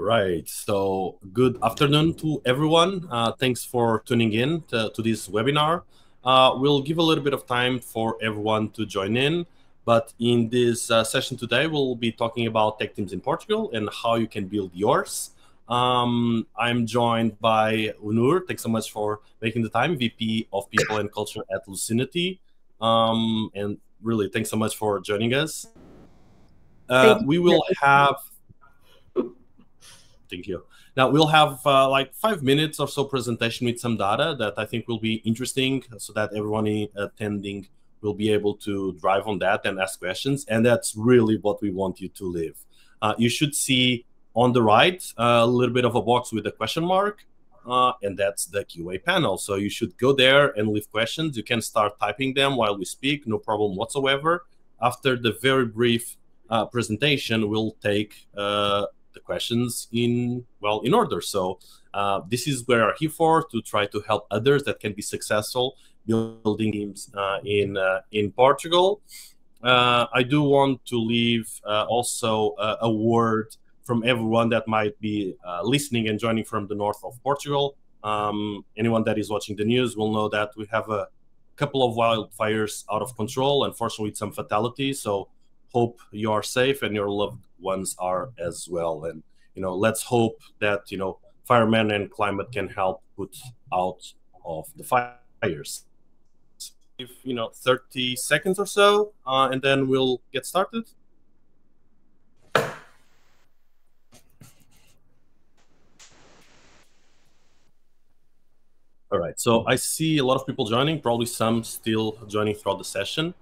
right. So good afternoon to everyone. Thanks for tuning in to this webinar. We'll give a little bit of time for everyone to join in. But in this session today, we'll be talking about tech teams in Portugal and how you can build yours. I'm joined by Unur. Thanks so much for making the time, VP of People and Culture at Lucinity. And really, thanks so much for joining us. We will have... Thank you. Now we'll have like 5 minutes or so presentation with some data that I think will be interesting, so that everyone attending will be able to drive on that and ask questions. And that's really what we want you to live. You should see on the right a little bit of a box with a question mark, and that's the QA panel. So you should go there and leave questions. You can start typing them while we speak, no problem whatsoever. After the very brief presentation, we'll take the questions in order. So this is what we're here for, to try to help others that can be successful building teams in Portugal. I do want to leave also a word from everyone that might be listening and joining from the north of Portugal. Anyone that is watching the news will know that we have a couple of wildfires out of control, unfortunately with some fatalities. So hope you are safe and your loved ones are as well. And let's hope that firemen and climate can help put out of the fires. If 30 seconds or so, and then we'll get started. All right, so I see a lot of people joining, probably some still joining throughout the session.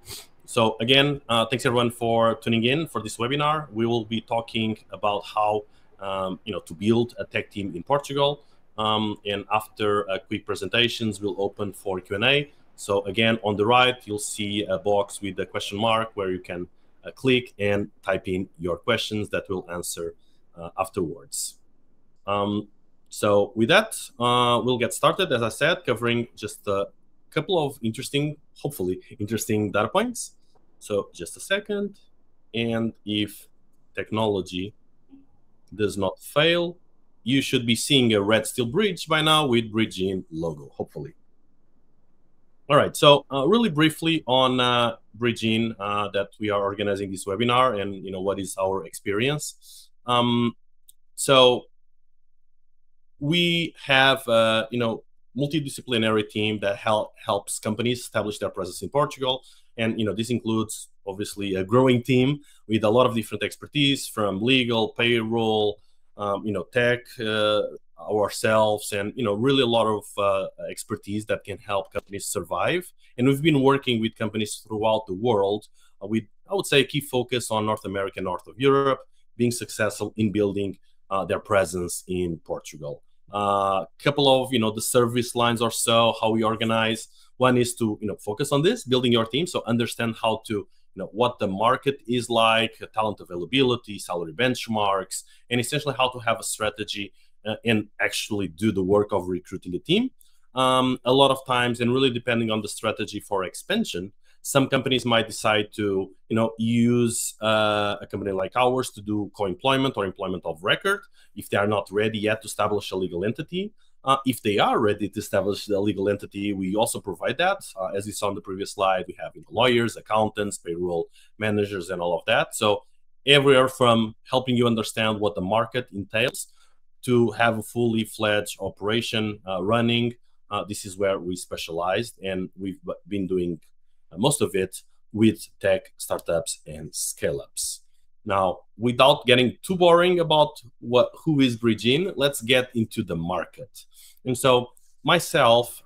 So again, thanks everyone for tuning in for this webinar. We will be talking about how to build a tech team in Portugal. And after quick presentations, we'll open for Q&A. So again, on the right, you'll see a box with the question mark where you can click and type in your questions that we'll answer afterwards. So with that, we'll get started, as I said, covering just a couple of hopefully interesting data points. So just a second. And if technology does not fail, you should be seeing a red steel bridge by now with Bridgin logo, hopefully. All right, so really briefly on Bridgin, that we are organizing this webinar and what is our experience. So we have multidisciplinary team that helps companies establish their presence in Portugal. And this includes obviously a growing team with a lot of different expertise, from legal, payroll, tech, ourselves, and really a lot of expertise that can help companies survive. And we've been working with companies throughout the world with, I would say, a key focus on North America, north of Europe, being successful in building their presence in Portugal. Couple of the service lines or so, how we organize. One is to focus on this, building your team, so understand how to what the market is like, talent availability, salary benchmarks, and essentially how to have a strategy and actually do the work of recruiting a team. A lot of times, and really depending on the strategy for expansion, some companies might decide to use a company like ours to do co-employment or employment of record if they are not ready yet to establish a legal entity. If they are ready to establish the legal entity, we also provide that. As you saw on the previous slide, we have lawyers, accountants, payroll managers, and all of that. So everywhere from helping you understand what the market entails to have a fully fledged operation running. This is where we specialized, and we've been doing most of it with tech startups and scale-ups. Now, without getting too boring about who is Bridgin, let's get into the market. And so myself,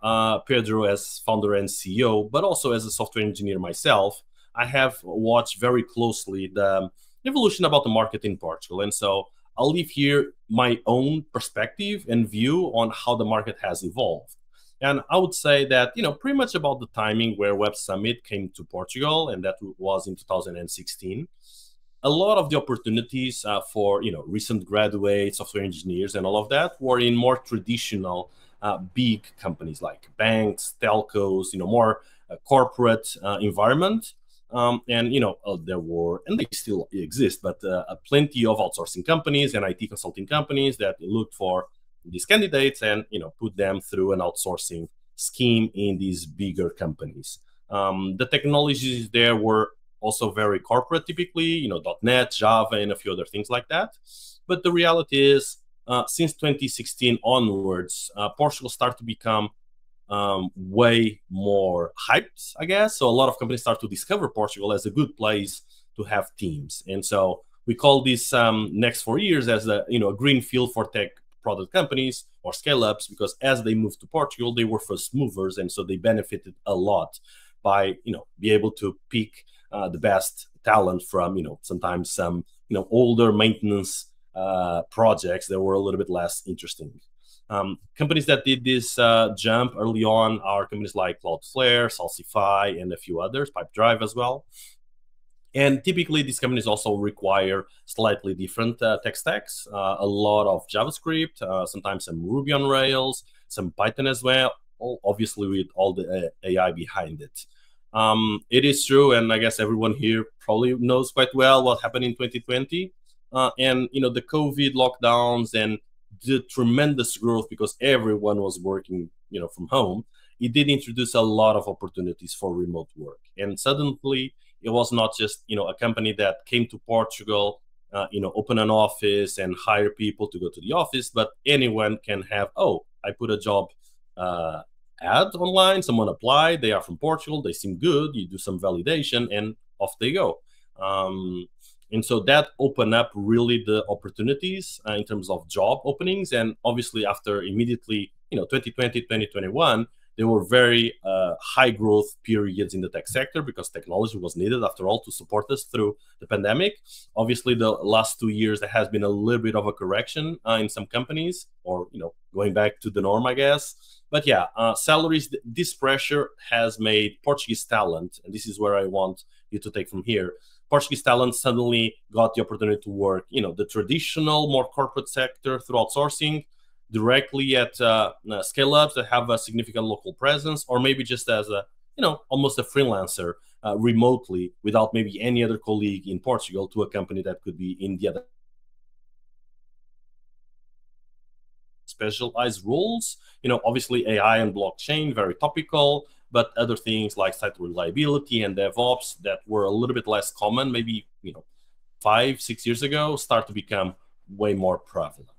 Pedro, as founder and CEO, but also as a software engineer myself, I have watched very closely the evolution about the market in Portugal. And so I'll leave here my own perspective and view on how the market has evolved. And I would say that, pretty much about the timing where Web Summit came to Portugal, and that was in 2016, a lot of the opportunities for, recent graduates, software engineers, and all of that were in more traditional big companies like banks, telcos, more corporate environment. And there were, and they still exist, but plenty of outsourcing companies and IT consulting companies that looked for these candidates and put them through an outsourcing scheme in these bigger companies. The technologies there were also very corporate, typically, .NET, Java, and a few other things like that. But the reality is, since 2016 onwards, Portugal started to become way more hyped, I guess. So a lot of companies start to discover Portugal as a good place to have teams. And so we call this next 4 years as a green field for tech product companies or scale-ups, because as they moved to Portugal, they were first movers, and so they benefited a lot by be able to pick the best talent from sometimes some older maintenance projects that were a little bit less interesting. Companies that did this jump early on are companies like Cloudflare, Salsify, and a few others, Pipedrive as well. And typically, these companies also require slightly different tech stacks, a lot of JavaScript, sometimes some Ruby on Rails, some Python as well, obviously with all the AI behind it. It is true, and I guess everyone here probably knows quite well what happened in 2020. And the COVID lockdowns and the tremendous growth, because everyone was working from home, it did introduce a lot of opportunities for remote work. And suddenly it was not just a company that came to Portugal, open an office and hire people to go to the office, but anyone can have, I put a job ad online, someone applied, they are from Portugal, they seem good, you do some validation, and off they go. And so that opened up really the opportunities in terms of job openings. And obviously after immediately, 2020, 2021, there were very high growth periods in the tech sector because technology was needed, after all, to support us through the pandemic. Obviously, the last 2 years, there has been a little bit of a correction in some companies, or going back to the norm, I guess. But yeah, salaries, this pressure has made Portuguese talent, and this is where I want you to take from here, Portuguese talent suddenly got the opportunity to work, the traditional, more corporate sector through outsourcing, directly at scale-ups that have a significant local presence, or maybe just as a, almost a freelancer remotely without maybe any other colleague in Portugal, to a company that could be in the other specialized roles. Obviously AI and blockchain, very topical, but other things like site reliability and DevOps that were a little bit less common, maybe 5-6 years ago, start to become way more prevalent.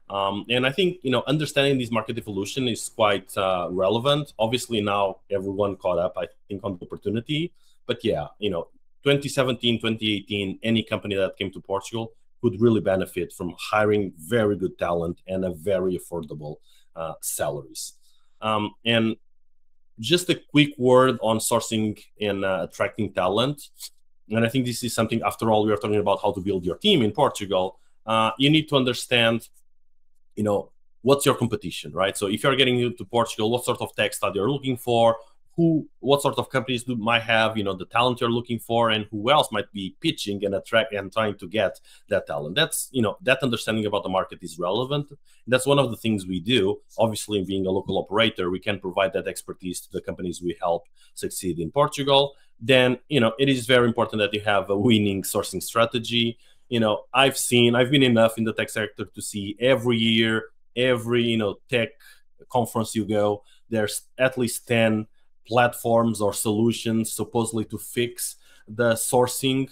And I think understanding this market evolution is quite relevant. Obviously now everyone caught up, I think, on the opportunity. But yeah, 2017, 2018, any company that came to Portugal could really benefit from hiring very good talent and a very affordable salaries. And just a quick word on sourcing and attracting talent. And I think this is something, after all, we are talking about how to build your team in Portugal. You need to understand, what's your competition, right? So if you're getting into Portugal, what sort of tech stack you're looking for, what sort of companies might have, the talent you're looking for, and who else might be pitching and attract and trying to get that talent. That's, that understanding about the market is relevant. That's one of the things we do. Obviously, being a local operator, we can provide that expertise to the companies we help succeed in Portugal. Then, it is very important that you have a winning sourcing strategy. I've been enough in the tech sector to see every year, every, tech conference you go, there's at least 10 platforms or solutions supposedly to fix the sourcing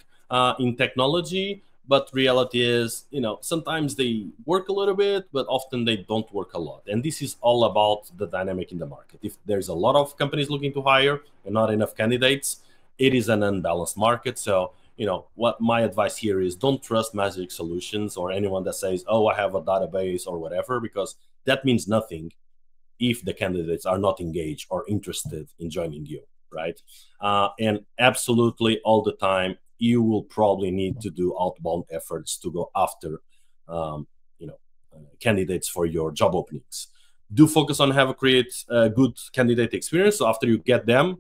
in technology. But reality is, sometimes they work a little bit, but often they don't work a lot. And this is all about the dynamic in the market. If there's a lot of companies looking to hire and not enough candidates, it is an unbalanced market. So, what my advice here is, don't trust magic solutions or anyone that says, I have a database or whatever, because that means nothing if the candidates are not engaged or interested in joining you, right? And absolutely all the time, you will probably need to do outbound efforts to go after, candidates for your job openings. Do focus on create a good candidate experience. So after you get them,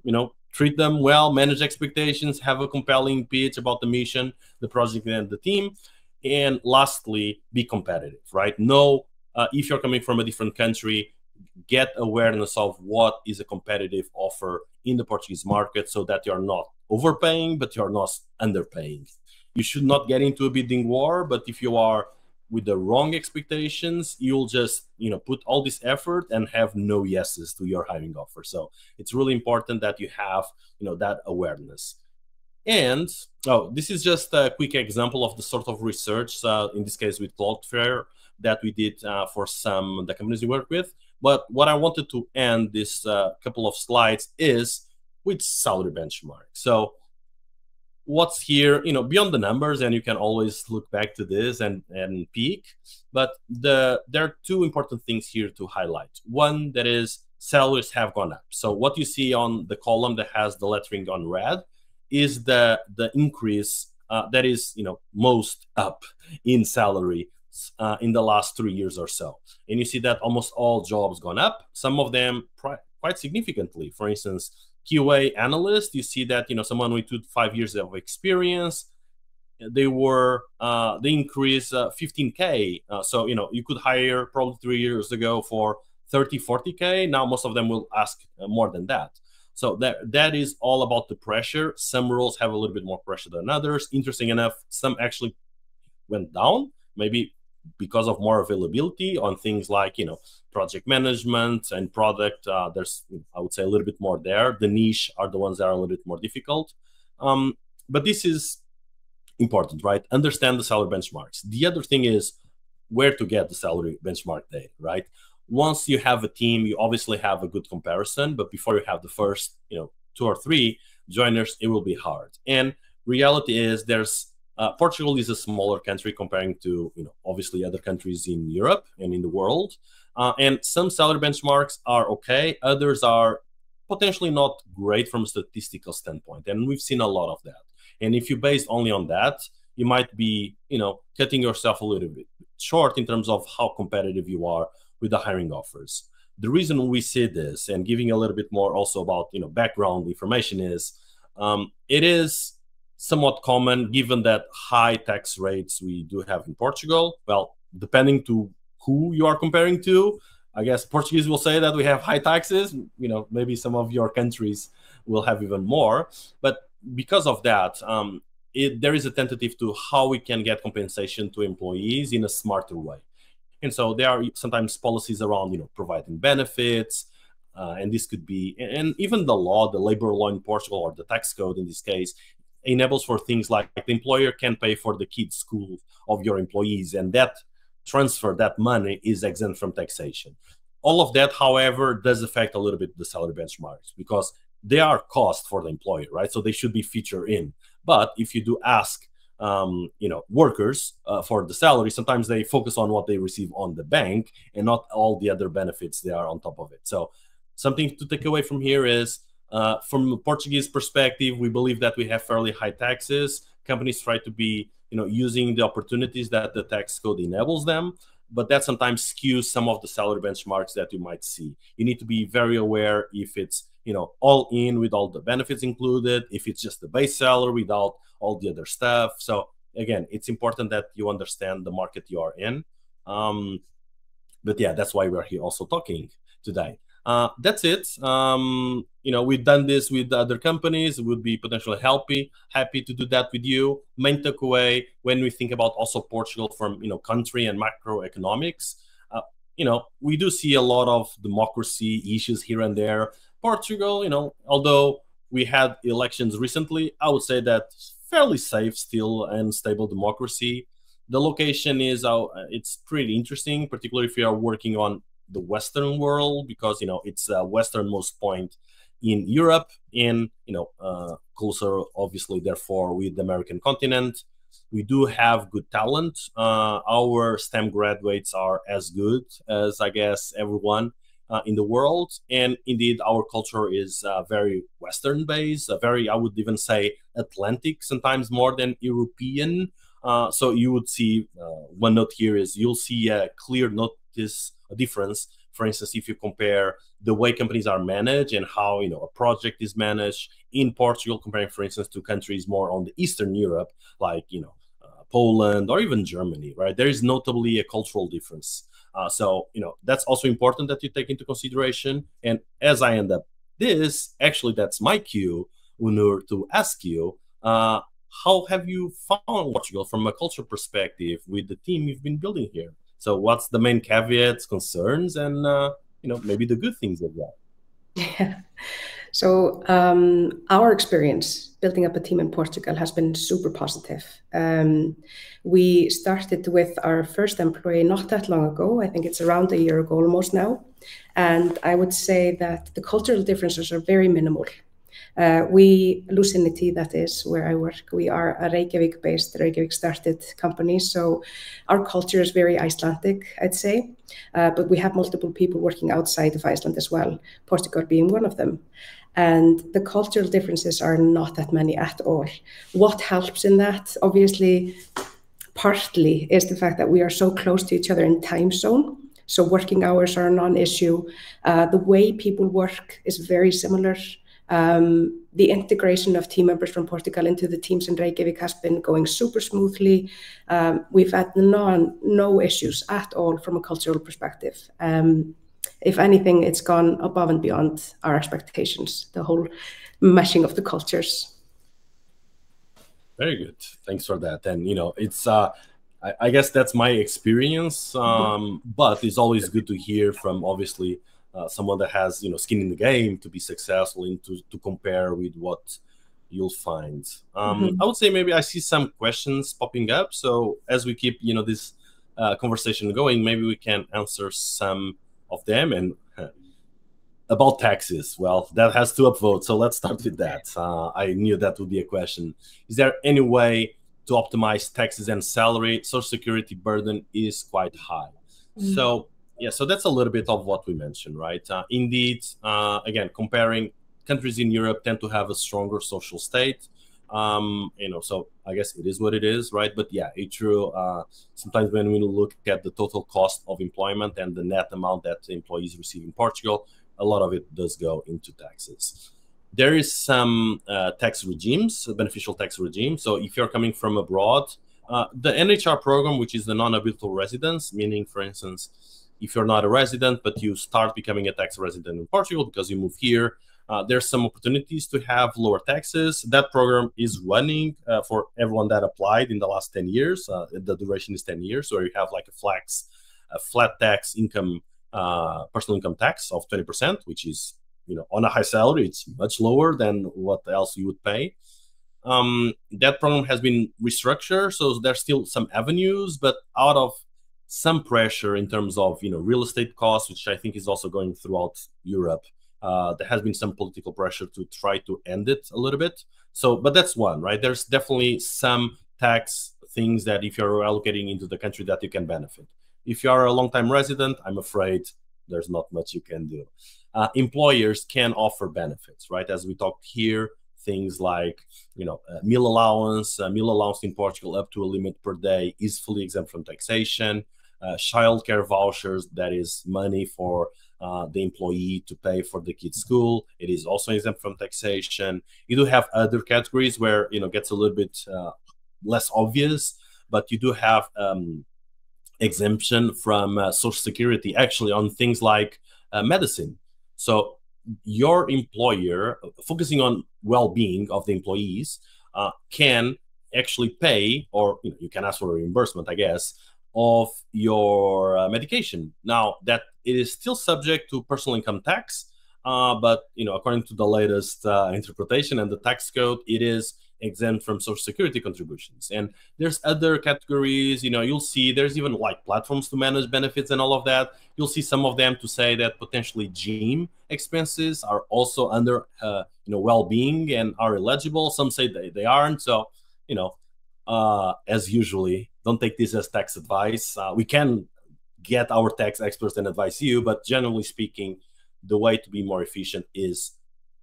treat them well, manage expectations, have a compelling pitch about the mission, the project, and the team. And lastly, be competitive, right? Know if you're coming from a different country, get awareness of what is a competitive offer in the Portuguese market, so that you're not overpaying, but you're not underpaying. You should not get into a bidding war, but if you are with the wrong expectations, you'll just put all this effort and have no yeses to your hiring offer. So it's really important that you have that awareness. And this is just a quick example of the sort of research, in this case with Cloudflare, that we did for some the companies we work with. But what I wanted to end this couple of slides is with salary benchmark. So what's here, beyond the numbers, and you can always look back to this and peek, but there are two important things here to highlight. One, that is salaries have gone up. So what you see on the column that has the lettering on red is the increase that is most up in salary in the last 3 years or so. And you see that almost all jobs gone up, some of them quite significantly. For instance, QA analyst, you see that someone with 2 to 5 years of experience, they increased 15K. So you could hire probably 3 years ago for 30, 40K. Now most of them will ask more than that. So that is all about the pressure. Some roles have a little bit more pressure than others. Interesting enough, some actually went down, maybe because of more availability on things like project management and product. There's, I would say, a little bit more there. The niche are the ones that are a little bit more difficult. But this is important, right? Understand the salary benchmarks. The other thing is where to get the salary benchmark data, right? Once you have a team, you obviously have a good comparison, but before you have the first 2 or 3 joiners, it will be hard. And reality is Portugal is a smaller country comparing to obviously other countries in Europe and in the world. And some salary benchmarks are okay, others are potentially not great from a statistical standpoint. And we've seen a lot of that. And if you base only on that, you might be cutting yourself a little bit short in terms of how competitive you are with the hiring offers. The reason we say this, and giving a little bit more also about background information, is it is somewhat common, given that high tax rates we do have in Portugal. Well, depending to who you are comparing to, I guess Portuguese will say that we have high taxes. Maybe some of your countries will have even more. But because of that, there is a tentative to how we can get compensation to employees in a smarter way. And so there are sometimes policies around, providing benefits, and this could be, and even the labor law in Portugal, or the tax code in this case, enables for things like the employer can pay for the kids' school of your employees, and that money is exempt from taxation. All of that, however, does affect a little bit the salary benchmarks, because they are cost for the employer, right? So they should be featured in. But if you do ask workers for the salary, sometimes they focus on what they receive on the bank and not all the other benefits they are on top of it. So something to take away from here is, from a Portuguese perspective, we believe that we have fairly high taxes. Companies try to be using the opportunities that the tax code enables them, but that sometimes skews some of the salary benchmarks that you might see. You need to be very aware if it's all in with all the benefits included, if it's just the base salary without all the other stuff. So again, it's important that you understand the market you are in. But yeah, that's why we're here also talking today. That's it. We've done this with other companies. Would be potentially happy to do that with you. Main takeaway when we think about also Portugal from country and macroeconomics, we do see a lot of democracy issues here and there. Portugal, although we had elections recently, I would say that fairly safe still and stable democracy. The location is it's pretty interesting, particularly if you are working on the Western world, because it's a westernmost point in Europe, and closer, obviously, therefore, with the American continent. We do have good talent. Our STEM graduates are as good as, I guess, everyone in the world, and indeed, our culture is very Western-based, very, I would even say, Atlantic, sometimes more than European. So you would see one note here is you'll see a clear difference. For instance, if you compare the way companies are managed and how a project is managed in Portugal, comparing, for instance, to countries more on the Eastern Europe, like Poland or even Germany, right? There is notably a cultural difference. So, that's also important that you take into consideration. And as I end up this, actually, that's my cue, Unur, to ask you, how have you found Portugal from a culture perspective with the team you've been building here? So what's the main caveats, concerns, and, maybe the good things as well? Yeah. So our experience building up a team in Portugal has been super positive. We started with our first employee not that long ago. I think it's around a year ago almost now. And I would say that the cultural differences are very minimal. Lucinity, that is where I work, we are a Reykjavik-based, Reykjavik-started company. So our culture is very Icelandic, I'd say. But we have multiple people working outside of Iceland as well, Portugal being one of them. And the cultural differences are not that many at all. What helps in that, obviously, partly is the fact that we are so close to each other in time zone. So working hours are a non-issue. The way people work is very similar. The integration of team members from Portugal into the teams in Reykjavik has been going super smoothly. We've had no issues at all from a cultural perspective. If anything, it's gone above and beyond our expectations, the whole meshing of the cultures. Very good. Thanks for that. And, it's, I guess that's my experience, but it's always good to hear from, obviously, someone that has, skin in the game to be successful and to compare with what you'll find. I would say maybe I see some questions popping up. So as we keep, this conversation going, maybe we can answer some of them. And about taxes, well, that has to upvote. So let's start with that. I knew that would be a question. Is there any way to optimize taxes and salary? Social security burden is quite high. So yeah, so that's a little bit of what we mentioned, right? Indeed, again, comparing countries in Europe tend to have a stronger social state. So I guess it is what it is, right? But yeah, it's true. Sometimes when we look at the total cost of employment and the net amount that the employees receive in Portugal, a lot of it does go into taxes. There is some tax regimes, beneficial tax regime. So if you're coming from abroad, the NHR program, which is the non-habitual residence, meaning, for instance, if you're not a resident, but you start becoming a tax resident in Portugal because you move here, there's some opportunities to have lower taxes. That program is running for everyone that applied in the last 10 years. The duration is 10 years, so you have like a flat tax income, personal income tax of 20%, which is, on a high salary, it's much lower than what else you would pay. That program has been restructured, so there's still some avenues, but out of some pressure in terms of real estate costs, which I think is also going throughout Europe. There has been some political pressure to try to end it a little bit. So, but that's one, right? There's definitely some tax things that if you're allocating into the country that you can benefit. If you are a long-time resident, I'm afraid there's not much you can do. Employers can offer benefits, right? As we talked here, things like meal allowance in Portugal up to a limit per day is fully exempt from taxation. Childcare vouchers, that is money for the employee to pay for the kid's school, it is also exempt from taxation. You do have other categories where it gets a little bit less obvious, but you do have exemption from Social Security actually on things like medicine. So your employer, focusing on well-being of the employees, can actually pay, or you can ask for a reimbursement, I guess, of your medication. Now that it is still subject to personal income tax, but according to the latest interpretation and the tax code, it is exempt from Social Security contributions. And there's other categories. You'll see there's even like platforms to manage benefits and all of that. You'll see some of them to say that potentially gym expenses are also under well-being and are eligible. Some say they aren't. So as usually, don't take this as tax advice. We can get our tax experts and advise you, but generally speaking, the way to be more efficient is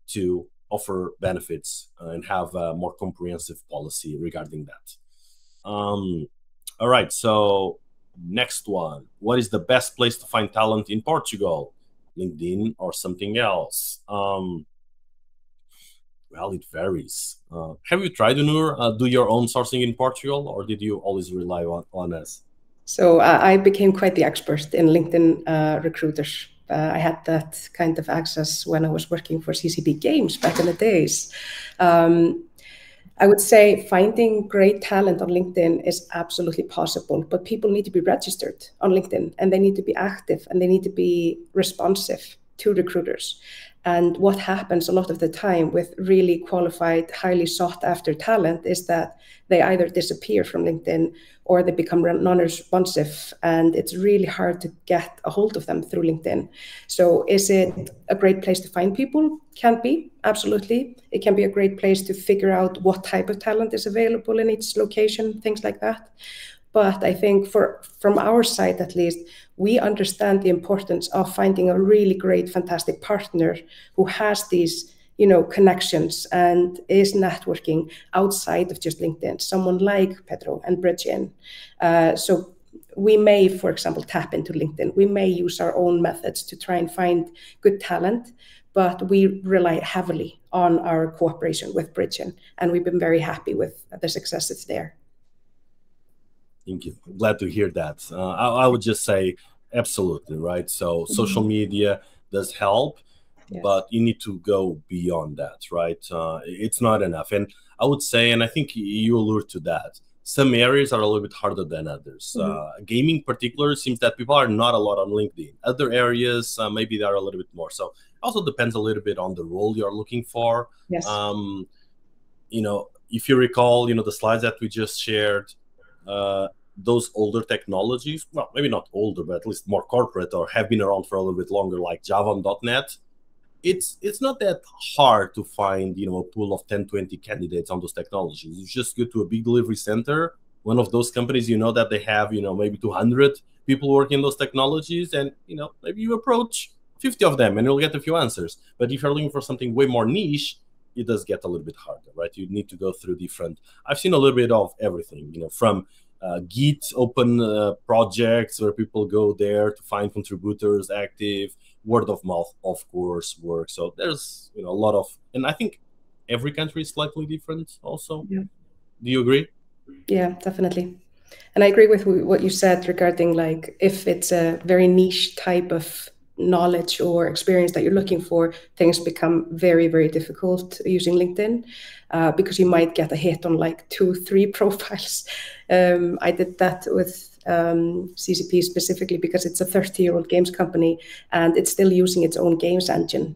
to offer benefits and have a more comprehensive policy regarding that. All right, so next one. What is the best place to find talent in Portugal? LinkedIn or something else? Well, it varies. Have you tried, Unur, do your own sourcing in Portugal, or did you always rely on us? So I became quite the expert in LinkedIn recruiters. I had that kind of access when I was working for CCP Games back in the days. I would say finding great talent on LinkedIn is absolutely possible, but people need to be registered on LinkedIn, and they need to be active, and they need to be responsive to recruiters. And what happens a lot of the time with really qualified, highly sought after talent is that they either disappear from LinkedIn or they become non-responsive, and it's really hard to get a hold of them through LinkedIn. So is it a great place to find people? Can be, absolutely. It can be a great place to figure out what type of talent is available in each location, things like that. But I think from our side, at least, we understand the importance of finding a really great, fantastic partner who has these, connections and is networking outside of just LinkedIn. Someone like Pedro and Bridget. So we may, for example, tap into LinkedIn. We may use our own methods to try and find good talent, but we rely heavily on our cooperation with Bridget, and we've been very happy with the successes there. Thank you. Glad to hear that. I would just say absolutely, right? So social media does help, yes, but you need to go beyond that, right? It's not enough. And I would say, and I think you allude to that, some areas are a little bit harder than others. Gaming in particular, seems that people are not a lot on LinkedIn. Other areas, maybe they are a little bit more. So also depends a little bit on the role you're looking for. Yes. If you recall, the slides that we just shared, those older technologies, well, maybe not older, but at least more corporate or have been around for a little bit longer, like Java and .NET, it's not that hard to find, a pool of 10, 20 candidates on those technologies. You just go to a big delivery center, one of those companies, that they have, maybe 200 people working in those technologies, and, maybe you approach 50 of them and you'll get a few answers. But if you're looking for something way more niche, it does get a little bit harder, right? You need to go through different, I've seen a little bit of everything, from Git open projects where people go there to find contributors active, word of mouth, of course, work. So there's a lot of, and I think every country is slightly different also. Yeah. Do you agree? Yeah, definitely. And I agree with what you said regarding, like, if it's a very niche type of knowledge or experience that you're looking for, things become very, very difficult using LinkedIn, because you might get a hit on like 2-3 profiles. I did that with CCP specifically because it's a 30-year-old games company and it's still using its own games engine,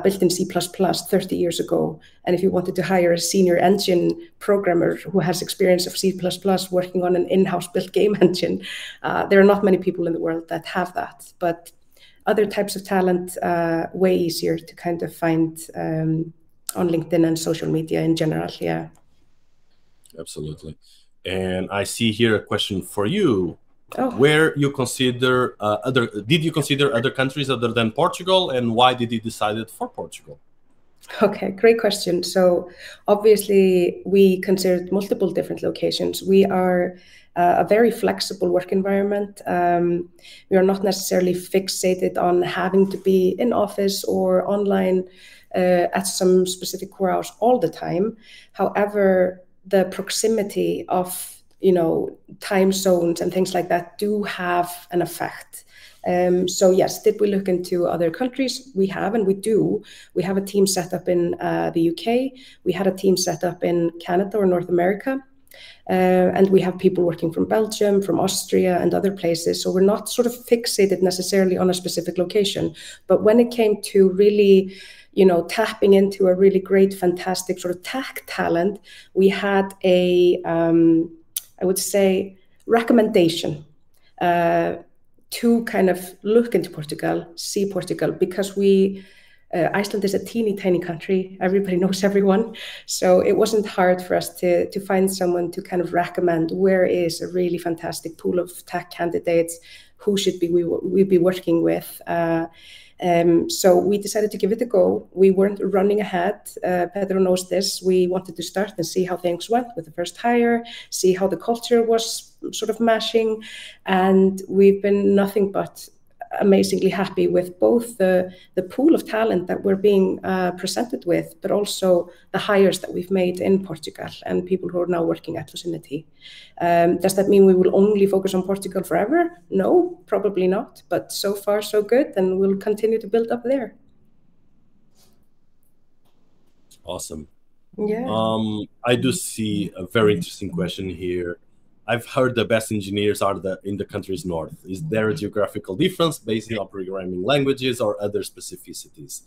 built in C++ 30 years ago. And if you wanted to hire a senior engine programmer who has experience of C++ working on an in-house built game engine, there are not many people in the world that have that. But other types of talent, way easier to kind of find on LinkedIn and social media in general. Yeah. Absolutely. And I see here a question for you. Oh. Where you consider did you consider other countries other than Portugal, and why did you decide for Portugal? Okay, great question. So obviously we considered multiple different locations. We are a very flexible work environment. We are not necessarily fixated on having to be in office or online at some specific core hours all the time. However, the proximity of time zones and things like that do have an effect. So yes, did we look into other countries? We have, and we do. We have a team set up in the UK. We had a team set up in Canada or North America. And we have people working from Belgium, from Austria and other places. So we're not sort of fixated necessarily on a specific location. But when it came to really, tapping into a really great, fantastic sort of tech talent, we had a, I would say, recommendation to kind of look into Portugal, see Portugal, because Iceland is a teeny tiny country. Everybody knows everyone. So it wasn't hard for us to find someone to kind of recommend where is a really fantastic pool of tech candidates, who should we be working with. So we decided to give it a go. We weren't running ahead. Pedro knows this. We wanted to start and see how things went with the first hire, see how the culture was sort of mashing. And we've been nothing but amazingly happy with both the pool of talent that we're being presented with, but also the hires that we've made in Portugal and people who are now working at Lucinity. Does that mean we will only focus on Portugal forever? No, probably not. But so far, so good, and we'll continue to build up there. Awesome. Yeah. I do see a very interesting question here. I've heard the best engineers are in the country's north. Is there a geographical difference based on programming languages or other specificities?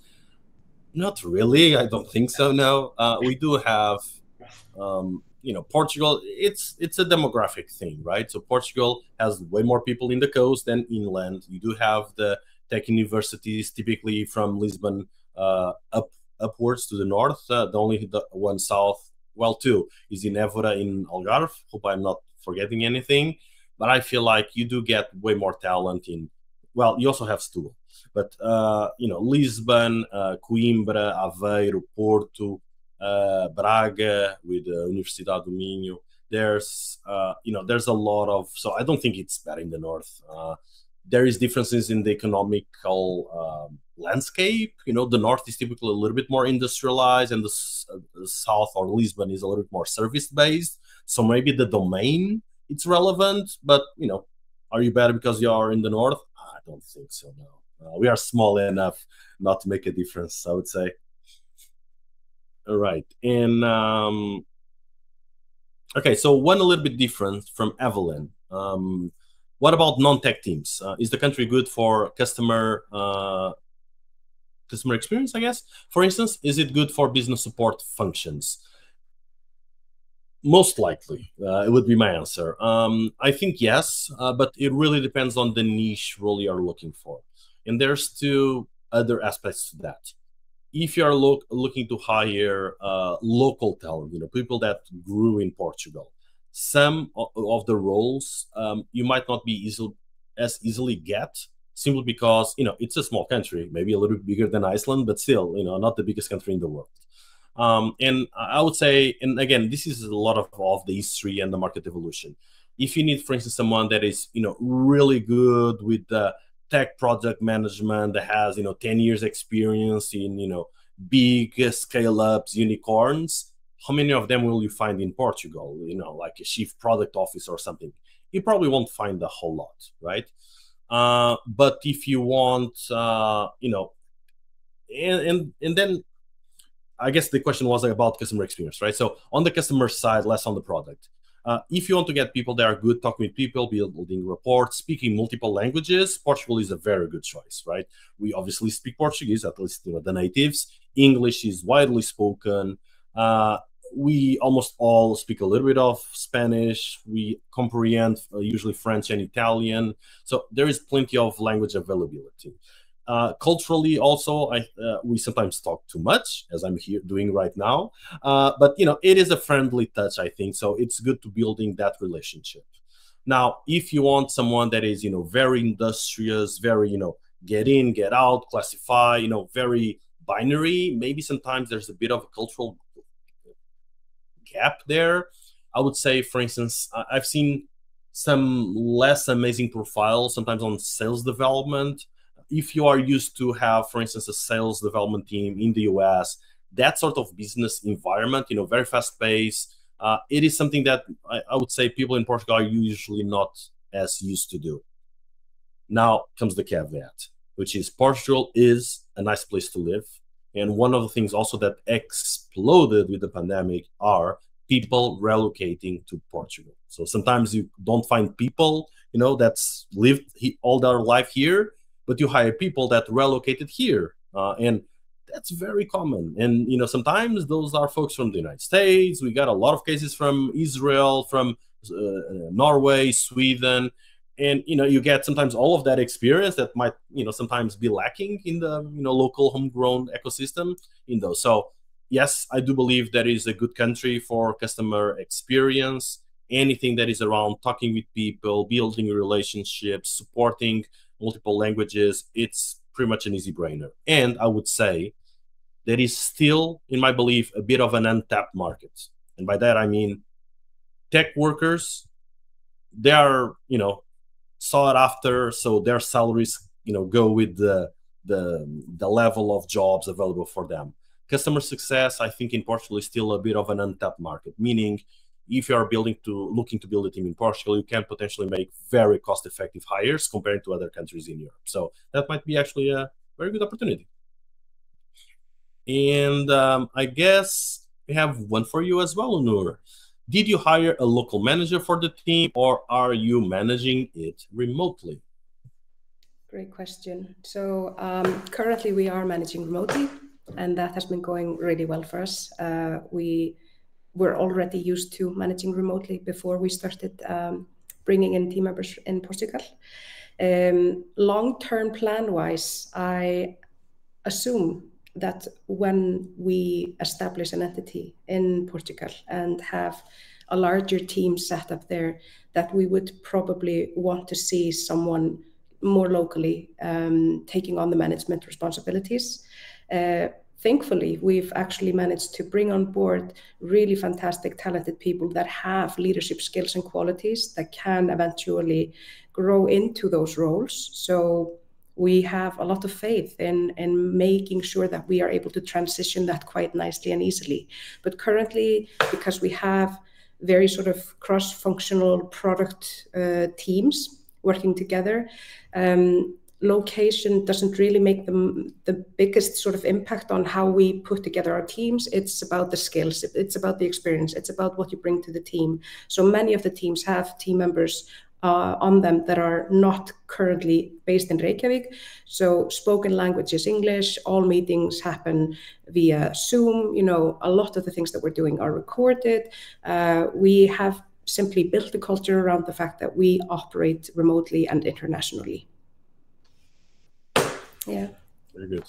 Not really. I don't think so. No, we do have, Portugal. It's a demographic thing, right? So Portugal has way more people in the coast than inland. You do have the tech universities, typically from Lisbon upwards to the north. The one south, well, two, is in Évora in Algarve. Hope I'm not forgetting anything, but I feel like you do get way more talent in. Well, you also have Setúbal, but Lisbon, Coimbra, Aveiro, Porto, Braga with the Universidade do Minho. There's a lot of. So I don't think it's bad in the north. There is differences in the economical landscape. The north is typically a little bit more industrialized, and the south or Lisbon is a little bit more service based. So maybe the domain it's relevant, but are you better because you are in the north? I don't think so. No, we are small enough not to make a difference, I would say. All right, and okay, so one a little bit different from Evelyn. What about non-tech teams? Is the country good for customer experience, I guess? For instance, is it good for business support functions? Most likely, it would be my answer. I think yes, but it really depends on the niche role you are looking for. And there's two other aspects to that. If you are looking to hire local talent, people that grew in Portugal, some of the roles you might not be as easily get, simply because it's a small country, maybe a little bit bigger than Iceland, but still not the biggest country in the world. And I would say, and again, this is a lot of the history and the market evolution. If you need, for instance, someone that is really good with the tech project management, that has 10 years experience in big scale ups, unicorns, how many of them will you find in Portugal? Like a chief product officer or something. You probably won't find a whole lot, right? But if you want, and then I guess the question was about customer experience, right? So on the customer side, less on the product. If you want to get people that are good talking with people, building reports, speaking multiple languages, Portugal is a very good choice, right? We obviously speak Portuguese, at least the natives. English is widely spoken. We almost all speak a little bit of Spanish. We comprehend usually French and Italian. So there is plenty of language availability. Culturally, also, we sometimes talk too much, as I'm here doing right now. But it is a friendly touch, I think. So it's good to building that relationship. Now, if you want someone that is very industrious, very get in, get out, classify, very binary, maybe sometimes there's a bit of a cultural gap there. I would say, for instance, I've seen some less amazing profiles sometimes on sales development. If you are used to have, for instance, a sales development team in the US, that sort of business environment, very fast paced, it is something that I would say people in Portugal are usually not as used to do. Now comes the caveat, which is Portugal is a nice place to live. And one of the things also that exploded with the pandemic are people relocating to Portugal. So sometimes you don't find people, that's lived all their life here, but you hire people that relocated here. And that's very common. And, sometimes those are folks from the United States. We got a lot of cases from Israel, from Norway, Sweden. And, you get sometimes all of that experience that might, sometimes be lacking in the, local homegrown ecosystem in those. So, yes, I do believe that is a good country for customer experience. Anything that is around talking with people, building relationships, supporting multiple languages, it's pretty much an easy brainer. And I would say there is still, in my belief, a bit of an untapped market. And by that, I mean tech workers, they are, sought after, so their salaries go with the level of jobs available for them. Customer success, I think in Portugal is still a bit of an untapped market, meaning if you are looking to build a team in Portugal, you can potentially make very cost-effective hires compared to other countries in Europe. So that might be actually a very good opportunity. And I guess we have one for you as well, Noor. Did you hire a local manager for the team, or are you managing it remotely? Great question. So currently we are managing remotely, and that has been going really well for us. We were already used to managing remotely before we started bringing in team members in Portugal. Long-term plan-wise, I assume that when we establish an entity in Portugal and have a larger team set up there, that we would probably want to see someone more locally taking on the management responsibilities. Thankfully, we've actually managed to bring on board really fantastic, talented people that have leadership skills and qualities that can eventually grow into those roles. So we have a lot of faith in making sure that we are able to transition that quite nicely and easily. But currently, because we have very sort of cross-functional product teams working together, location doesn't really make the biggest sort of impact on how we put together our teams. It's about the skills, it's about the experience, it's about what you bring to the team. So many of the teams have team members on them that are not currently based in Reykjavik. So spoken language is English, all meetings happen via Zoom, a lot of the things that we're doing are recorded. We have simply built the culture around the fact that we operate remotely and internationally. Yeah. Very good.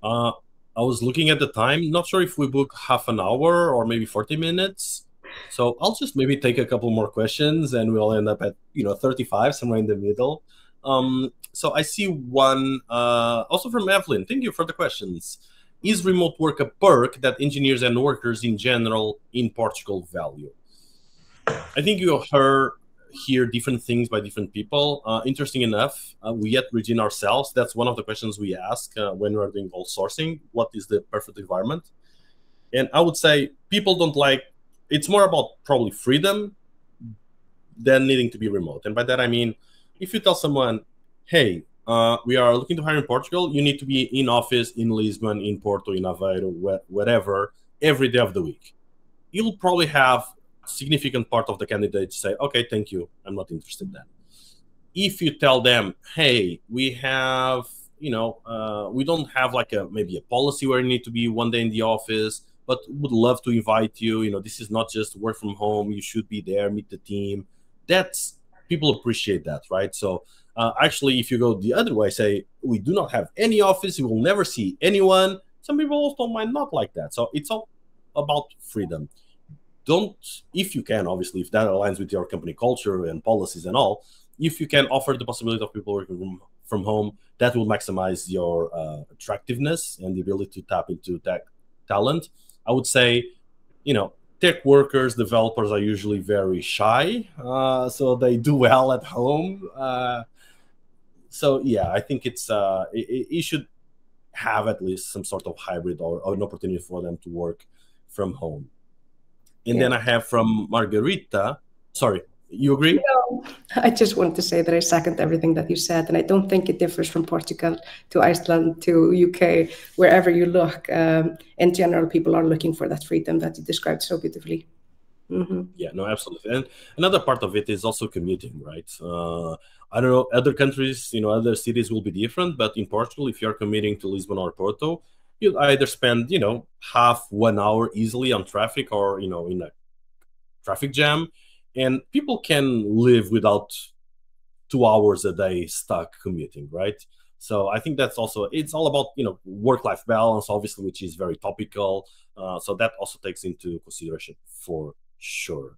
I was looking at the time, not sure if we book half an hour or maybe 40 minutes. So I'll just maybe take a couple more questions and we'll end up at 35, somewhere in the middle. So I see one also from Evelyn. Thank you for the questions. Is remote work a perk that engineers and workers in general in Portugal value? I think you hear different things by different people. Interesting enough, we at Regina ourselves, that's one of the questions we ask when we're doing all sourcing. What is the perfect environment? And I would say people don't like, it's more about probably freedom than needing to be remote. And by that, I mean, if you tell someone, hey, we are looking to hire in Portugal, you need to be in office in Lisbon, in Porto, in Aveiro, whatever, every day of the week. You'll probably have a significant part of the candidates say, okay, thank you, I'm not interested then. If you tell them, hey, we have, we don't have like maybe a policy where you need to be one day in the office, but would love to invite you. This is not just work from home. You should be there, meet the team. People appreciate that, right? So actually, if you go the other way, say, we do not have any office, you will never see anyone. Some people also might not like that. So it's all about freedom. If you can, obviously, if that aligns with your company culture and policies and all, if you can offer the possibility of people working from home, that will maximize your attractiveness and the ability to tap into tech talent. I would say, tech workers, developers are usually very shy, so they do well at home. So yeah, I think it should have at least some sort of hybrid or an opportunity for them to work from home. And then I have from Margarita. Sorry, you agree? No, I just want to say that I second everything that you said, and I don't think it differs from Portugal to Iceland to UK, wherever you look. In general, people are looking for that freedom that you described so beautifully. Mm-hmm. Yeah, no, absolutely. And another part of it is also commuting, right? I don't know, other countries, other cities will be different, but in Portugal, if you're commuting to Lisbon or Porto, you'll either spend, half 1 hour easily on traffic or, in a traffic jam. And people can live without 2 hours a day stuck commuting, right? So I think that's also, it's all about, work-life balance, obviously, which is very topical. So that also takes into consideration for sure.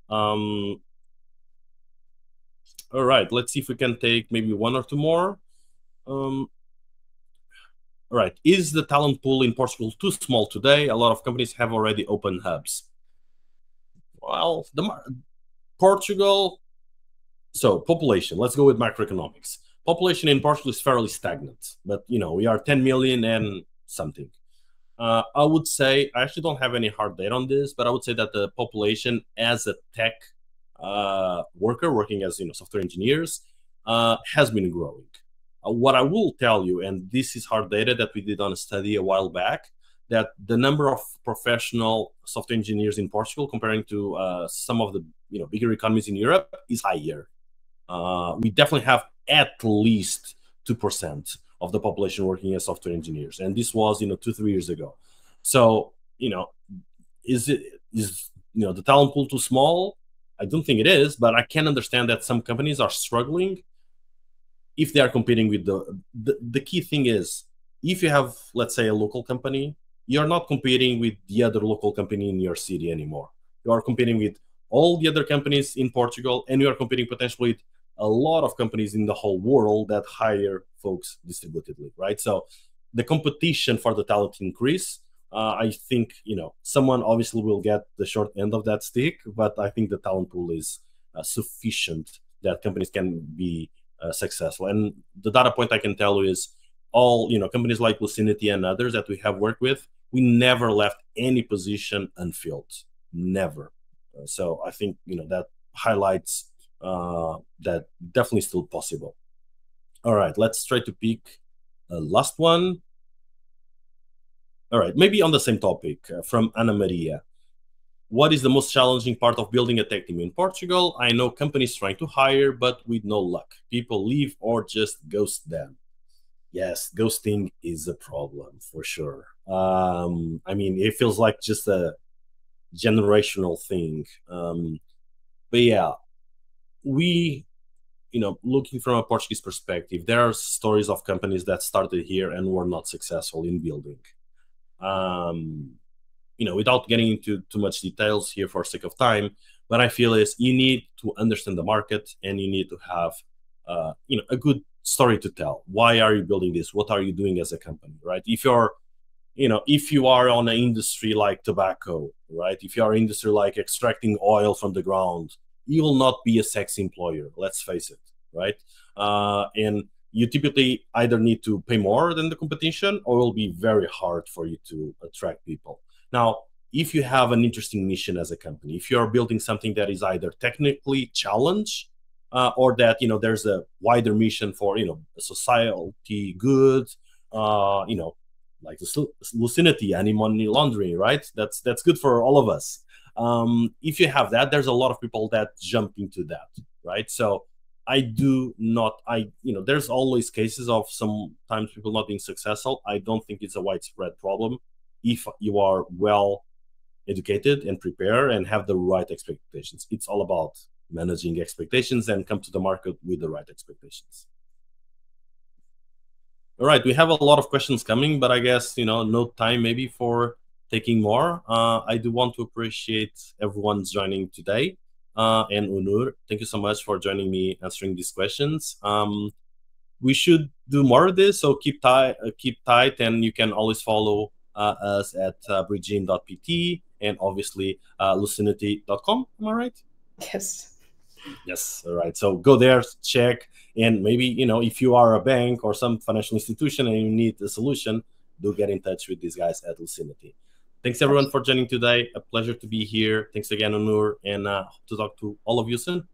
All right, let's see if we can take maybe one or two more. All right, is the talent pool in Portugal too small today? A lot of companies have already opened hubs. Well, Portugal, so population, let's go with macroeconomics. population in Portugal is fairly stagnant, but we are 10 million and something. I would say, I actually don't have any hard data on this, but I would say that the population as a tech worker working as software engineers has been growing. What I will tell you, and this is hard data that we did on a study a while back, that the number of professional software engineers in Portugal comparing to some of the bigger economies in Europe is higher. We definitely have at least 2% of the population working as software engineers, and this was 2-3 years ago. So is the talent pool too small? I don't think it is, but I can understand that some companies are struggling if they are competing with the key thing is, if you have, let's say, a local company, you're not competing with the other local company in your city anymore. You are competing with all the other companies in Portugal, and you are competing potentially with a lot of companies in the whole world that hire folks distributedly, right? So the competition for the talent increase. I think someone obviously will get the short end of that stick, but I think the talent pool is sufficient that companies can be successful. And the data point I can tell you is all companies like Lucinity and others that we have worked with, we never left any position unfilled, never. So I think that highlights that definitely still possible. All right, let's try to pick a last one. All right, maybe on the same topic from Ana Maria. What is the most challenging part of building a tech team in Portugal? I know companies trying to hire, but with no luck. People leave or just ghost them. Yes, ghosting is a problem for sure. I mean, it feels like just a generational thing. But yeah, we, looking from a Portuguese perspective, there are stories of companies that started here and were not successful in building. Without getting into too much details here for sake of time, what I feel is you need to understand the market and you need to have, a good story to tell. Why are you building this? What are you doing as a company, right? If you are on an industry like tobacco, right? If you are an industry like extracting oil from the ground, you will not be a sexy employer. Let's face it, right? And you typically either need to pay more than the competition, or it will be very hard for you to attract people. Now, if you have an interesting mission as a company, if you're building something that is either technically challenged or that there's a wider mission for a society good, like the Lucinity, anti-money laundering, right? That's good for all of us. If you have that, there's a lot of people that jump into that, right? So there's always cases of sometimes people not being successful. I don't think it's a widespread problem if you are well educated and prepared and have the right expectations. It's all about managing expectations and come to the market with the right expectations. All right, we have a lot of questions coming, but I guess no time maybe for taking more. I do want to appreciate everyone's joining today. And Onur, thank you so much for joining me answering these questions. We should do more of this, so keep tight, and you can always follow us at bridgin.pt and obviously lucinity.com. Am I right? Yes. All right. So go there, check, and maybe if you are a bank or some financial institution and you need a solution, do get in touch with these guys at Lucinity. Thanks everyone for joining today. A pleasure to be here. Thanks again, Onur, and hope to talk to all of you soon.